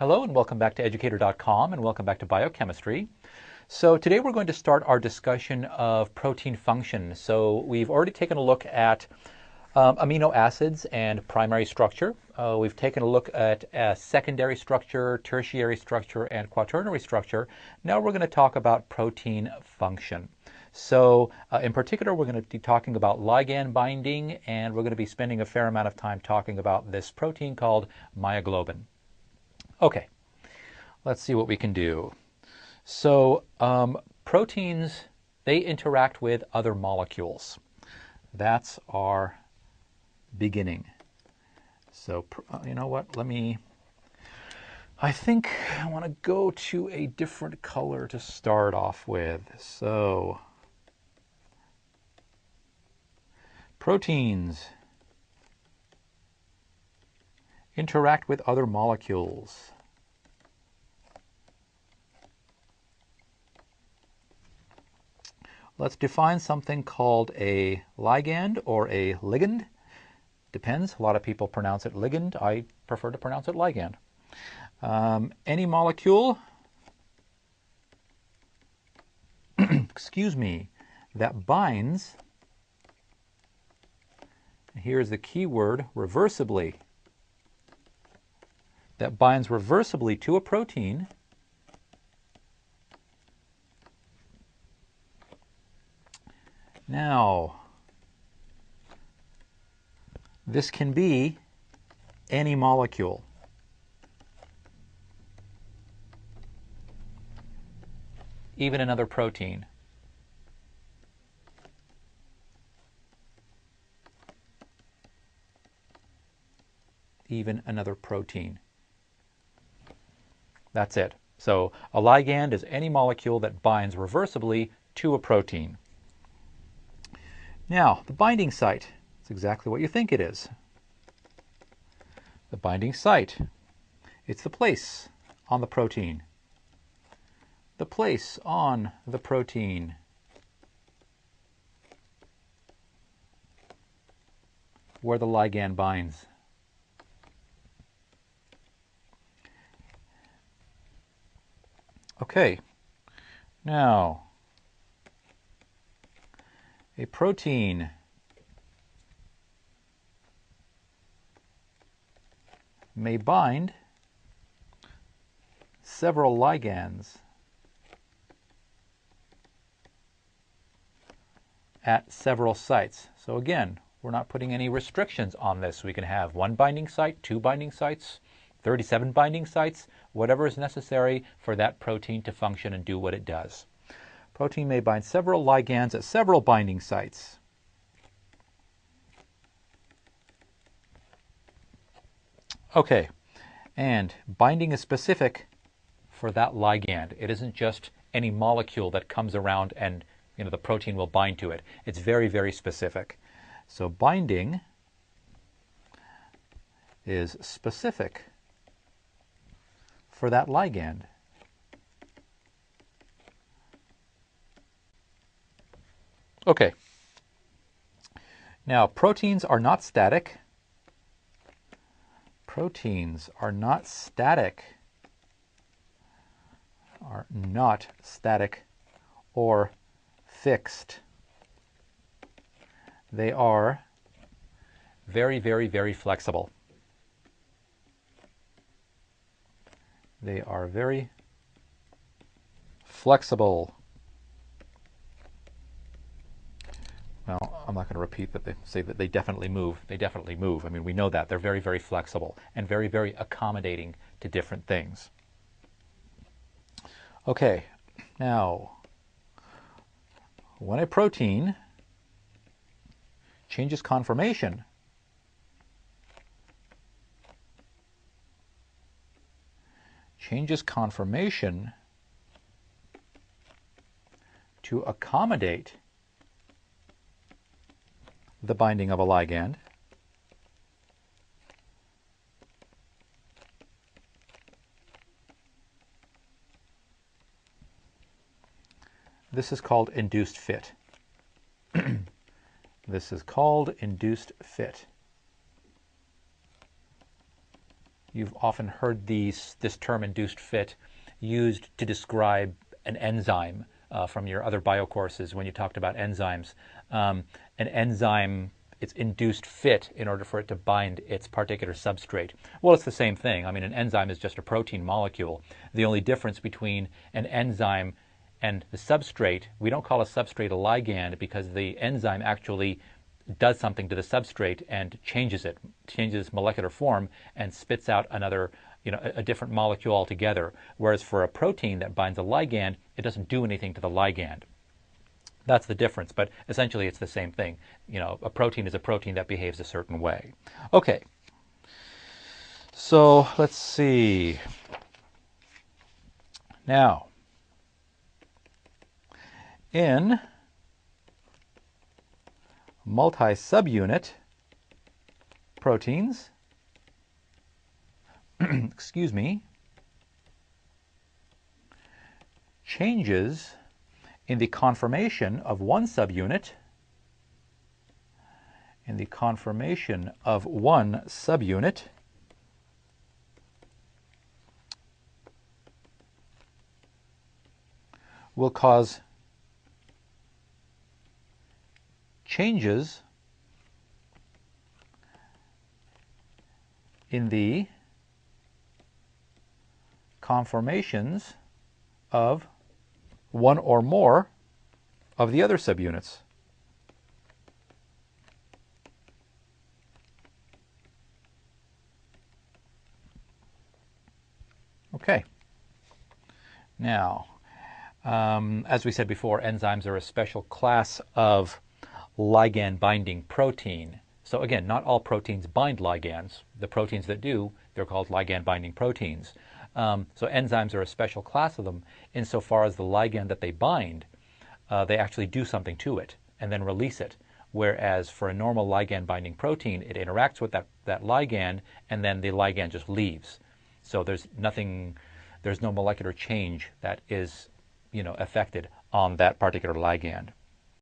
Hello and welcome back to Educator.com and welcome back to Biochemistry. So today we're going to start our discussion of protein function. So we've already taken a look at amino acids and primary structure. We've taken a look at secondary structure, tertiary structure, and quaternary structure. Now we're going to talk about protein function. So in particular, we're going to be talking about ligand binding, and we're going to be spending a fair amount of time talking about this protein called myoglobin. Okay, let's see what we can do. So proteins, they interact with other molecules. That's our beginning. So you know what, I think I want to go to a different color to start off with. So proteins interact with other molecules. Let's define something called a ligand or a ligand. Depends. A lot of people pronounce it ligand. I prefer to pronounce it ligand. Any molecule, excuse me, that binds, and here's the key word, reversibly, that binds reversibly to a protein Now, this can be any molecule. Even another protein. Even another protein. That's it. So a ligand is any molecule that binds reversibly to a protein. Now, the binding site, it's exactly what you think it is. The binding site, it's the place on the protein. The place on the protein. Where the ligand binds. Okay, now, a protein may bind several ligands at several sites. So again, we're not putting any restrictions on this. We can have one binding site, two binding sites, 37 binding sites, whatever is necessary for that protein to function and do what it does. Protein may bind several ligands at several binding sites. Okay, and binding is specific for that ligand. It isn't just any molecule that comes around and the protein will bind to it. It's very, very specific. So binding is specific for that ligand. Okay. Now, proteins are not static. Proteins are not static. Are not static or fixed. They are very, very, very flexible. They are very flexible. Well, I'm not going to repeat that they say that they definitely move. They definitely move. I mean, we know that. They're very, very flexible and very, very accommodating to different things. Okay, now, when a protein changes conformation, to accommodate the binding of a ligand, this is called induced fit. This is called induced fit. You've often heard this term induced fit used to describe an enzyme from your other bio courses when you talked about enzymes. An enzyme, it's induced fit in order for it to bind its particular substrate. Well, it's the same thing. I mean, an enzyme is just a protein molecule. The only difference between an enzyme and the substrate, we don't call a substrate a ligand because the enzyme actually does something to the substrate and changes its molecular form and spits out another, a different molecule altogether. Whereas for a protein that binds a ligand, it doesn't do anything to the ligand. That's the difference, but essentially it's the same thing. A protein is a protein that behaves a certain way. Okay, so let's see. Now, in multi-subunit proteins, excuse me, changes in the conformation of one subunit, will cause changes in the conformations of one or more of the other subunits. Okay. Now, as we said before, enzymes are a special class of ligand binding protein. So again, not all proteins bind ligands. The proteins that do, they're called ligand binding proteins. So enzymes are a special class of them insofar as the ligand that they bind, they actually do something to it and then release it. Whereas for a normal ligand binding protein, it interacts with that ligand and then the ligand just leaves. So there's no molecular change that is affected on that particular ligand.